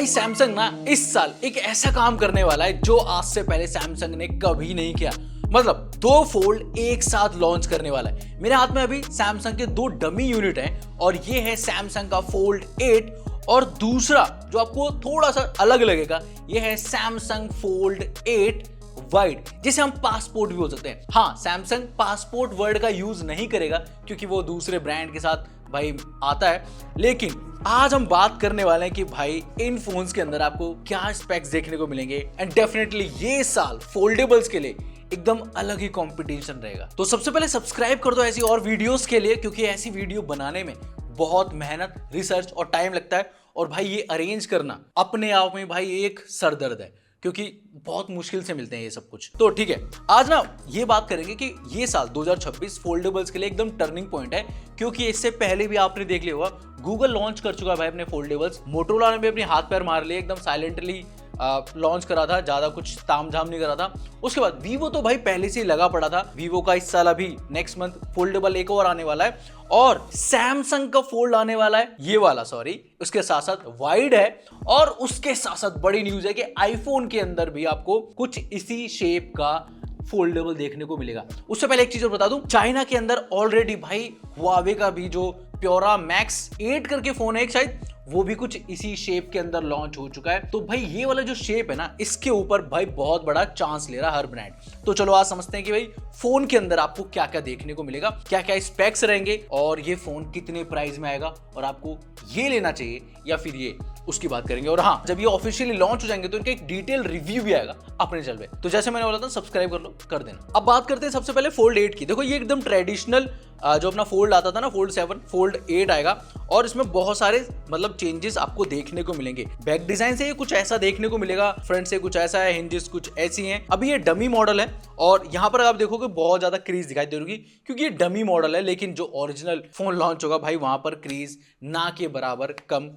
भाई सैमसंग ना इस साल एक ऐसा काम करने वाला है जो आज से पहले सैमसंग ने कभी नहीं किया। मतलब दो फोल्ड एक साथ लॉन्च करने वाला है। मेरे हाथ में अभी सैमसंग के दो डमी यूनिट हैं और ये है सैमसंग का फोल्ड 8 और दूसरा जो आपको थोड़ा सा अलग लगेगा ये है सैमसंग फोल्ड 8 वाइड, जिसे हम पासपोर्ट भी बोल सकते हैं। हाँ, सैमसंग पासपोर्ट वर्ड का यूज नहीं करेगा क्योंकि वो दूसरे ब्रांड के साथ भाई आता है, लेकिन आज हम बात करने वाले हैं कि भाई इन फोन्स के अंदर आपको क्या स्पेक्स देखने को मिलेंगे। एंड डेफिनेटली ये साल फोल्डेबल्स के लिए एकदम अलग ही कंपटीशन रहेगा। तो सबसे पहले सब्सक्राइब कर दो ऐसी और वीडियोस के लिए, क्योंकि ऐसी वीडियो बनाने में बहुत मेहनत, रिसर्च और टाइम लगता है। और भाई ये अरेंज करना अपने आप में भाई एक सरदर्द है, क्योंकि बहुत मुश्किल से मिलते हैं ये सब कुछ। तो ठीक है, आज ना ये बात करेंगे कि ये साल 2026 फोल्डेबल्स के लिए एकदम टर्निंग पॉइंट है, क्योंकि इससे पहले भी आपने देख लिया होगा गूगल लॉन्च कर चुका है भाई अपने फोल्डेबल्स। मोटोरोला ने भी अपने हाथ पैर मार लिए, एकदम साइलेंटली लॉन्च करा था, ज्यादा कुछ तामझाम नहीं करा था। उसके बाद वीवो तो भाई पहले से ही लगा पड़ा था। वीवो का इस साल अभी नेक्स्ट मंथ फोल्डेबल एक और आने वाला है और सैमसंग का फोल्ड आने वाला है, ये वाला सॉरी, उसके साथ साथ वाइड है। और उसके साथ साथ बड़ी न्यूज है कि आईफोन के अंदर भी आपको कुछ इसी शेप का फोल्डेबल देखने को मिलेगा। उससे पहले एक चीज और बता दूं, चाइना के अंदर ऑलरेडी भाई हुआवे का भी जो प्योरा मैक्स 8 करके फोन है एक शायद, वो भी कुछ इसी शेप के अंदर लॉन्च हो चुका है। तो भाई ये वाला जो शेप है ना, इसके ऊपर भाई बहुत बड़ा चांस ले रहा है हर ब्रांड। तो चलो आज समझते हैं कि भाई फोन के अंदर आपको क्या क्या देखने को मिलेगा, क्या क्या स्पेक्स रहेंगे और ये फोन कितने प्राइस में आएगा और आपको ये लेना चाहिए या फिर ये, उसकी बात करेंगे। और हाँ, जब ये ऑफिशियली लॉन्च हो जाएंगे तो इनका एक डिटेल रिव्यू भी आएगा अपने चैनल पे। तो जैसे मैंने बोला था सब्सक्राइब कर लो, कर देना। अब बात करते हैं सबसे पहले फोल्ड 8 की। देखो ये एकदम ट्रेडिशनल जो अपना फोल्ड आता था ना, फोल्ड 7, फोल्ड 8 आएगा और इसमें बहुत सारे मतलब चेंजेस आपको देखने को मिलेंगे। बैक डिजाइन से ये कुछ ऐसा देखने को मिलेगा, फ्रंट से कुछ ऐसा है, हिंजेस कुछ ऐसी हैं। अभी ये डमी मॉडल है और यहाँ पर आप देखोगे बहुत ज्यादा क्रीज दिखाई दे रही, क्योंकि ये डमी मॉडल है, लेकिन जो ओरिजिनल फोन लॉन्च होगा भाई वहां पर क्रीज ना के बराबर कम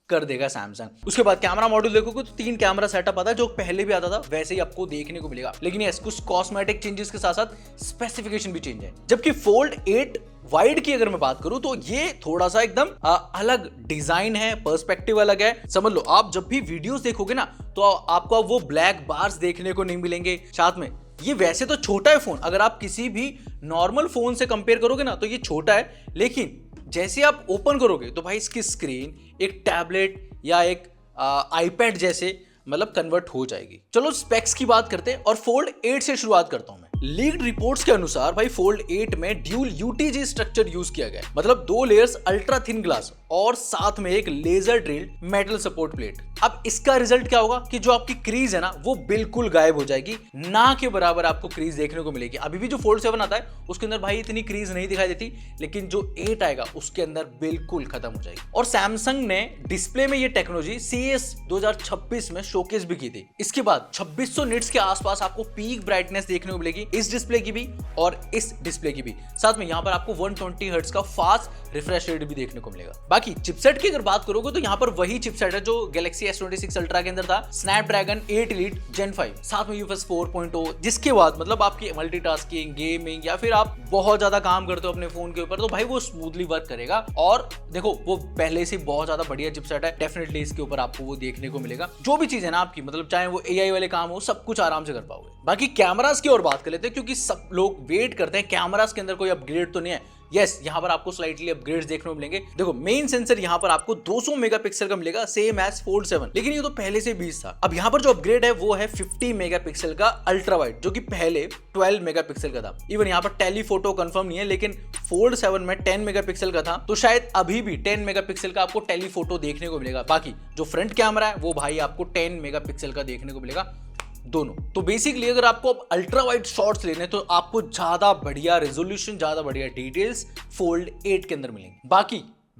कर देगा सैमसंग। उसके बाद कैमरा मॉड्यूल देखोगे तो 3 कैमरा सेटअप आता है, जो पहले भी आता था वैसे ही आपको देखने को मिलेगा, लेकिन यस कुछ कॉस्मेटिक चेंजेस के साथ साथ स्पेसिफिकेशन भी चेंज है। जबकि फोल्ड 8 वाइड की अगर मैं बात करूं तो ये थोड़ा सा एकदम अलग डिजाइन है, पर्सपेक्टिव अलग है। समझ लो, आप जब भी वीडियोस देखोगे ना तो आपको वो ब्लैक बार्स देखने को नहीं मिलेंगे। साथ में ये वैसे तो छोटा है फोन, अगर आप किसी भी नॉर्मल फोन से कंपेयर करोगे ना तो ये छोटा है, लेकिन जैसे आप ओपन करोगे तो भाई इसकी स्क्रीन एक टैबलेट या एक आईपैड जैसे मतलब कन्वर्ट हो जाएगी। चलो स्पेक्स की बात करते हैं और फोल्ड 8 से शुरुआत करता हूं मैं। लीक्ड रिपोर्ट्स के अनुसार भाई फोल्ड 8 में ड्यूल यूटीजी स्ट्रक्चर यूज किया गया है, मतलब 2 लेयर्स अल्ट्रा थिन ग्लास और साथ में एक laser drilled metal support plate. अब इसका रिजल्ट क्या होगा कि जो आपकी क्रीज है ना वो बिल्कुल गायब हो जाएगी, ना के बराबर आपको क्रीज देखने को मिलेगी। अभी भी जो फोल्ड 7 आता है उसके अंदर भाई इतनी क्रीज नहीं दिखाई देती, लेकिन जो 8 आएगा उसके अंदर बिल्कुल खत्म हो जाएगी। और सैमसंग ने डिस्प्ले में ये टेक्नोलॉजी CES 2026 में शोकेस भी की थी। इसके बाद 2600 निट्स के आसपास आपको पीक ब्राइटनेस देखने को मिलेगी, इस डिस्प्ले की भी और इस डिस्प्ले की भी। साथ में यहाँ पर आपको 120 हर्ट्ज का फास्ट रिफ्रेश रेट भी देखने को मिलेगा। बाकी चिपसेट की अगर बात करोगे तो यहाँ पर वही चिपसेट है जो गैलेक्सी S26 अल्ट्रा के अंदर था, स्नैपड्रैगन 8 एलीट Gen 5, साथ में UFS 4.0, जिसके बाद मतलब आपकी मल्टीटास्किंग, गेमिंग या फिर आप बहुत ज्यादा काम करते हो अपने फोन के ऊपर तो भाई वो स्मूथली वर्क करेगा। और देखो वो पहले से बहुत ज्यादा बढ़िया चिपसेट है, डेफिनेटली इसके ऊपर आपको वो देखने को मिलेगा। जो भी चीज है ना आपकी, मतलब चाहे वो AI वाले काम हो, सब कुछ आराम से कर पाओगे। बाकी कैमरास की और बात कर लेते हैं, क्योंकि सब लोग वेट करते हैं कैमरास के अंदर कोई अपग्रेड तो नहीं है। यस, यहाँ पर आपको स्लाइटली अपग्रेड्स देखने को मिलेंगे। देखो मेन सेंसर यहाँ पर आपको 200 मेगापिक्सल का मिलेगा, सेम एज फोल्ड 7, लेकिन ये तो पहले से 20 था। अब यहाँ पर जो अपग्रेड है वो है 50 मेगापिक्सल का अल्ट्रा वाइड, जो कि पहले 12 मेगापिक्सल का था। इवन यहाँ पर टेलीफोटो कंफर्म नहीं है, लेकिन फोल्ड 7 में 10 मेगापिक्सल का था, तो शायद अभी भी 10 मेगापिक्सल का आपको टेलीफोटो देखने को मिलेगा। बाकी जो फ्रंट कैमरा है वो भाई आपको 10 मेगापिक्सल का देखने को मिलेगा दोनों। तो बेसिकली अगर आपको अब अल्ट्रा वाइड शॉट्स लेने तो आपको ज्यादा बढ़िया रेजोल्यूशन, ज्यादा बढ़िया डिटेल्स फोल्ड 8 के अंदर मिलेंगे। बाकी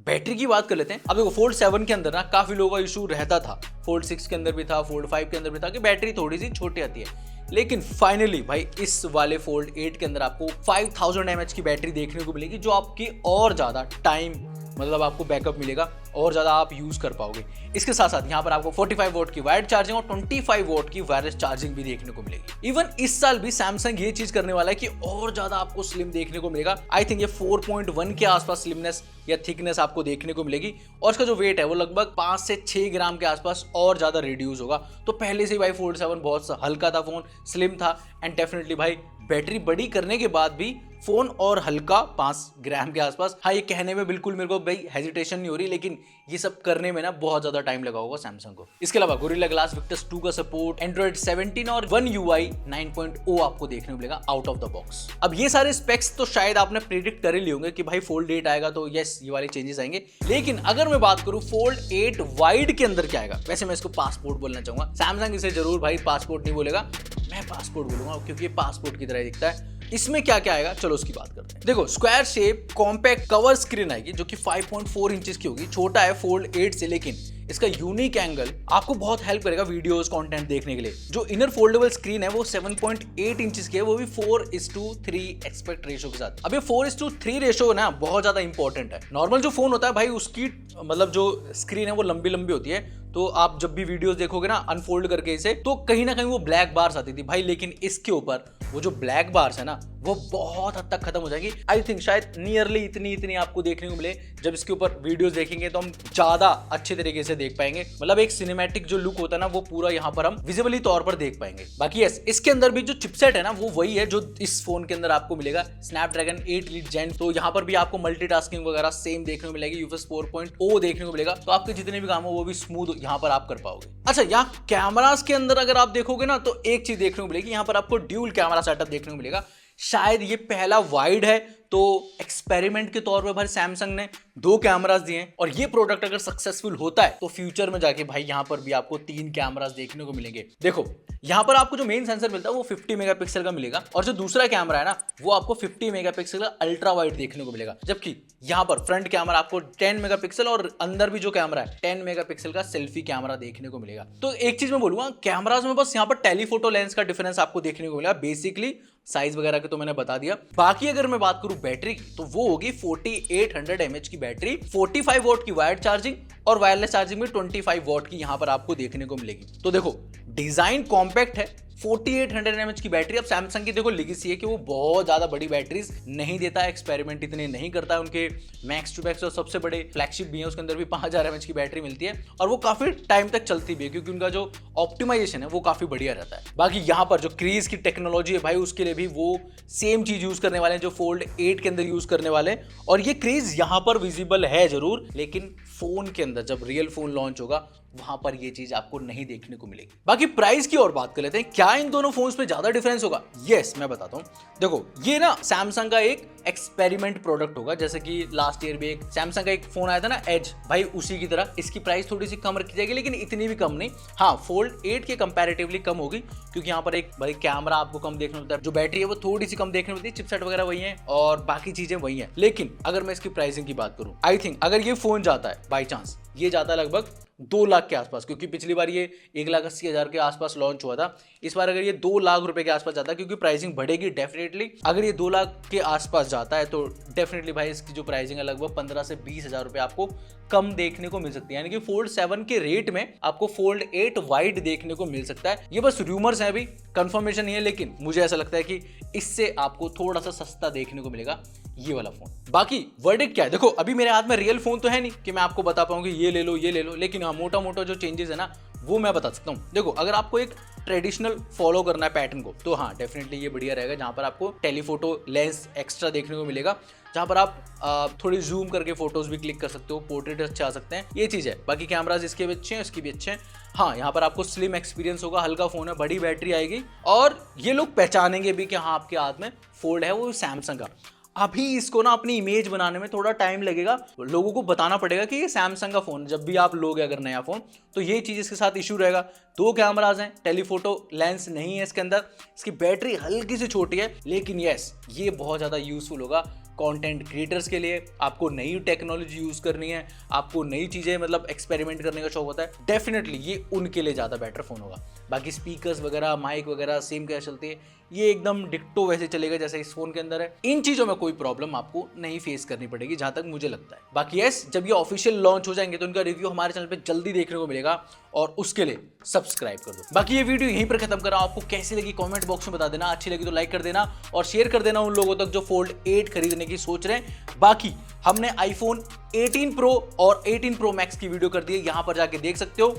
बैटरी की बात कर लेते हैं। अब देखो फोल्ड 7 के अंदर ना काफी लोगों का इशू रहता था, फोल्ड 6 के अंदर भी था, फोल्ड 5 के अंदर भी था कि बैटरी थोड़ी सी छोटी आती है, लेकिन फाइनली भाई इस वाले फोल्ड 8 के अंदर आपको 5000 mAh की बैटरी देखने को मिलेगी, जो आपकी और ज्यादा टाइम मतलब आपको बैकअप मिलेगा और ज़्यादा आप यूज़ कर पाओगे। इसके साथ साथ यहाँ पर आपको 45 वॉट की वायर्ड चार्जिंग और 25 वॉट की वायरलेस चार्जिंग भी देखने को मिलेगी। इवन इस साल भी सैमसंग ये चीज करने वाला है कि और ज़्यादा आपको स्लिम देखने को मिलेगा। आई थिंक ये 4.1 के आसपास स्लिमनेस या थिकनेस आपको देखने को मिलेगी और इसका जो वेट है वो लगभग 5 से 6 ग्राम के आसपास और ज़्यादा रिड्यूस होगा। तो पहले से ही भाई फोल्ड 7 बहुत हल्का था, फोन स्लिम था एंड डेफिनेटली भाई बैटरी बड़ी करने के बाद भी फोन और हल्का 5 ग्राम के आसपास। हाँ, ये कहने में बिल्कुल मेरे को भाई हेजिटेशन नहीं हो रही, लेकिन ये सब करने में ना बहुत ज्यादा टाइम लगा होगा सैमसंग को। इसके अलावा गोरिल्ला ग्लास विक्टस 2 का सपोर्ट, एंड्रॉइड 17 और One UI 9.0 आपको देखने को मिलेगा आउट ऑफ द बॉक्स। अब ये सारे स्पेक्स तो शायद आपने प्रेडिक्ट कर ही लिए होंगे कि भाई फोल्ड 8 आएगा तो यस ये वाले चेंजेस आएंगे, लेकिन अगर मैं बात करूं फोल्ड 8 वाइड के अंदर क्या आएगा, वैसे मैं इसको पासपोर्ट बोलना चाहूंगा। सैमसंग इसे जरूर भाई पासपोर्ट नहीं बोलेगा, मैं पासपोर्ट बोलूंगा क्योंकि ये पासपोर्ट की तरह ही दिखता है। इसमें क्या क्या आएगा चलो उसकी बात करते हैं। देखो square shape compact cover screen आएगी जो कि 5.4 इंचेस की होगी, छोटा है फोल्ड 8 से, लेकिन इसका यूनिक एंगल आपको बहुत हेल्प करेगा वीडियोस कंटेंट देखने के लिए। जो इनर फोल्डेबल स्क्रीन है वो 7.8 इंचेस की है, वो भी 4:3 एस्पेक्ट रेशो के साथ। अब ये 4:3 रेशो ना बहुत ज्यादा इंपॉर्टेंट है। नॉर्मल जो फोन होता है भाई उसकी मतलब जो स्क्रीन है वो लंबी लंबी होती है, तो आप जब भी वीडियोस देखोगे ना अनफोल्ड करके इसे, तो कहीं ना कहीं वो ब्लैक बार्स आती थी भाई, लेकिन इसके ऊपर वो जो ब्लैक बार्स है ना वो बहुत हद तक खत्म हो जाएगी। आई थिंक शायद नियरली इतनी आपको देखने को मिले। जब इसके ऊपर वीडियोस देखेंगे तो हम ज्यादा अच्छे तरीके से देख पाएंगे, मतलब एक सिनेमैटिक जो लुक होता है ना वो पूरा यहाँ पर हम विजिबली तौर पर देख पाएंगे। बाकी यस, इसके अंदर भी जो चिपसेट है ना वो वही है जो इस फोन के अंदर आपको मिलेगा, स्नैपड्रैगन 8 Elite Gen। तो यहाँ पर भी आपको मल्टीटास्किंग वगैरह सेम देखने को मिलेगी, UFS 4.0 देखने को मिलेगा, तो आपके जितने भी काम हो वो भी स्मूथ यहाँ पर आप कर पाओगे। अच्छा, यहाँ कैमरास के अंदर अगर आप देखोगे ना तो एक चीज देखने को मिलेगी, यहाँ पर आपको ड्यूल कैमरा सेटअप देखने को मिलेगा। शायद ये पहला वाइड है, तो एक्सपेरिमेंट के तौर पे भाई सैमसंग ने 2 कैमरास दिए हैं, और ये प्रोडक्ट अगर सक्सेसफुल होता है तो फ्यूचर में जाके भाई यहाँ पर भी आपको 3 कैमरास देखने को मिलेंगे। देखो यहाँ पर आपको जो मेन सेंसर मिलता है वो 50 मेगापिक्सल का मिलेगा, और जो दूसरा कैमरा है ना वो आपको 50 मेगापिक्सल का अल्ट्रा वाइड देखने को मिलेगा, जबकि यहाँ पर फ्रंट कैमरा आपको 10 मेगापिक्सल और अंदर भी जो कैमरा है 10 मेगापिक्सल का सेल्फी कैमरा देखने को मिलेगा। तो एक चीज मैं बोलूंगा, कैमराज में बस यहाँ पर टेलीफोटो लेंस का डिफरेंस आपको देखने को मिलेगा, बेसिकली साइज वगैरह के तो मैंने बता दिया। बाकी अगर मैं बात करूं बैटरी की तो वो होगी 4800 mAh की बैटरी, 45 वॉट की वायर्ड चार्जिंग और वायरलेस चार्जिंग में 25 वॉट की यहां पर आपको देखने को मिलेगी। तो देखो डिजाइन कॉम्पैक्ट है, 4800 mAh की बैटरी। अब सैमसंग की देखो लेगेसी है कि वो बहुत ज्यादा बड़ी बैटरीज नहीं देता है, एक्सपेरिमेंट इतने नहीं करता है। उनके मैक्स टू मैक्स और सबसे बड़े फ्लैगशिप भी है उसके अंदर भी 5000 mAh की बैटरी मिलती है, और वो काफी टाइम तक चलती भी है क्योंकि उनका जो ऑप्टिमाइजेशन है वो काफी बढ़िया रहता है। बाकी यहाँ पर जो क्रीज की टेक्नोलॉजी है भाई उसके लिए भी वो सेम चीज यूज करने वाले हैं जो फोल्ड 8 के अंदर यूज करने वाले हैं, और ये क्रीज यहाँ पर विजिबल है जरूर, लेकिन फोन के अंदर जब रियल फोन लॉन्च होगा वहां पर ये चीज आपको नहीं देखने को मिलेगी। बाकी प्राइस की और बात कर लेते हैं, क्या इन दोनों फोन्स में ज्यादा डिफरेंस होगा? यस, मैं बताता हूं। देखो ये ना सैमसंग का एक एक्सपेरिमेंट प्रोडक्ट होगा, जैसे कि लास्ट ईयर भी एक सैमसंग का एक फोन आया था ना एज, भाई उसी की तरह इसकी प्राइस थोड़ी सी कम रखी जाएगी, लेकिन इतनी भी कम नहीं। हाँ, फोल्ड 8 के कंपैरेटिवली कम होगी क्योंकि यहाँ पर एक भाई कैमरा आपको कम देखने मिलता है, जो बैटरी है वो थोड़ी सी कम देखने मिलती है, चिपसेट वगैरह वही है और बाकी चीजें वही है। लेकिन अगर मैं इसकी प्राइसिंग की बात करूं, आई थिंक अगर ये फोन जाता है बाई चांस, ये जाता है लगभग 2 लाख के आसपास, क्योंकि पिछली बार ये 1,80,000 के आसपास लॉन्च हुआ था। इस बार अगर ये 2 लाख रुपए के आसपास जाता है, क्योंकि प्राइसिंग बढ़ेगी डेफिनेटली। अगर ये 2 लाख के आसपास जाता है तो डेफिनेटली भाई इसकी जो प्राइसिंग है लगभग 15 से 20,000 रुपए आपको कम देखने को मिल सकती है, यानी कि फोल्ड 7 के रेट में आपको फोल्ड 8 वाइड देखने को मिल सकता है। ये बस रूमर्स हैं, अभी कंफर्मेशन नहीं है, लेकिन मुझे ऐसा लगता है कि इससे आपको थोड़ा सा सस्ता देखने को मिलेगा ये वाला फोन। बाकी वर्डिक्ट क्या है? देखो अभी मेरे हाथ में रियल फोन तो है नहीं कि मैं आपको बता पाऊंगी ये ले लो ये ले लो, लेकिन हाँ मोटा मोटा जो चेंजेस है ना वो मैं बता सकता हूँ। देखो अगर आपको एक ट्रेडिशनल फॉलो करना है पैटर्न को, तो हाँ डेफिनेटली ये बढ़िया रहेगा, जहाँ पर आपको टेलीफोटो लेंस एक्स्ट्रा देखने को मिलेगा, जहाँ पर आप थोड़ी जूम करके फोटोज भी क्लिक कर सकते हो, पोर्ट्रेट अच्छे आ सकते हैं, ये चीज़ है। बाकी कैमराज इसके भी अच्छे हैं, इसकी भी अच्छे हैं। हाँ, यहाँ पर आपको स्लिम एक्सपीरियंस होगा, हल्का फोन है, बड़ी बैटरी आएगी, और ये लोग पहचानेंगे भी कि हाँ आपके हाथ में फोल्ड है वो सैमसंग का। अभी इसको ना अपनी इमेज बनाने में थोड़ा टाइम लगेगा, लोगों को बताना पड़ेगा कि ये सैमसंग का फोन। जब भी आप लोगे अगर नया फोन, तो ये चीज इसके साथ इशू रहेगा। 2 कैमराज हैं, टेलीफोटो लेंस नहीं है इसके अंदर, इसकी बैटरी हल्की सी छोटी है, लेकिन यस ये बहुत ज्यादा यूजफुल होगा कंटेंट क्रिएटर्स के लिए। आपको नई टेक्नोलॉजी यूज करनी है, आपको नई चीजें मतलब एक्सपेरिमेंट करने का शौक होता है, डेफिनेटली ये उनके लिए ज्यादा बेटर फोन होगा। बाकी स्पीकर्स वगैरह, माइक वगैरह सेम क्या चलती है, ये एकदम डिक्टो वैसे चलेगा जैसे इस फोन के अंदर है। इन चीजों में कोई प्रॉब्लम आपको नहीं फेस करनी पड़ेगी जहां तक मुझे लगता है। बाकी यस, जब ये ऑफिशियल लॉन्च हो जाएंगे तो इनका रिव्यू हमारे चैनल पे जल्दी देखने को मिलेगा और उसके लिए सब्सक्राइब कर दो। बाकी ये वीडियो यहीं पर खत्म कर रहा हूं। आपको कैसी लगी कमेंट बॉक्स में बता देना, अच्छी लगी तो लाइक कर देना और शेयर कर देना उन लोगों तक जो फोल्ड 8 खरीदने की सोच रहे हैं। बाकी हमने आईफोन 18 प्रो और 18 प्रो मैक्स की वीडियो कर दी है, यहां पर जाके देख सकते हो।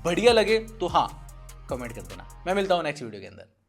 बढ़िया लगे तो हाँ कमेंट कर देना। मैं मिलता हूं नेक्स्ट वीडियो के अंदर।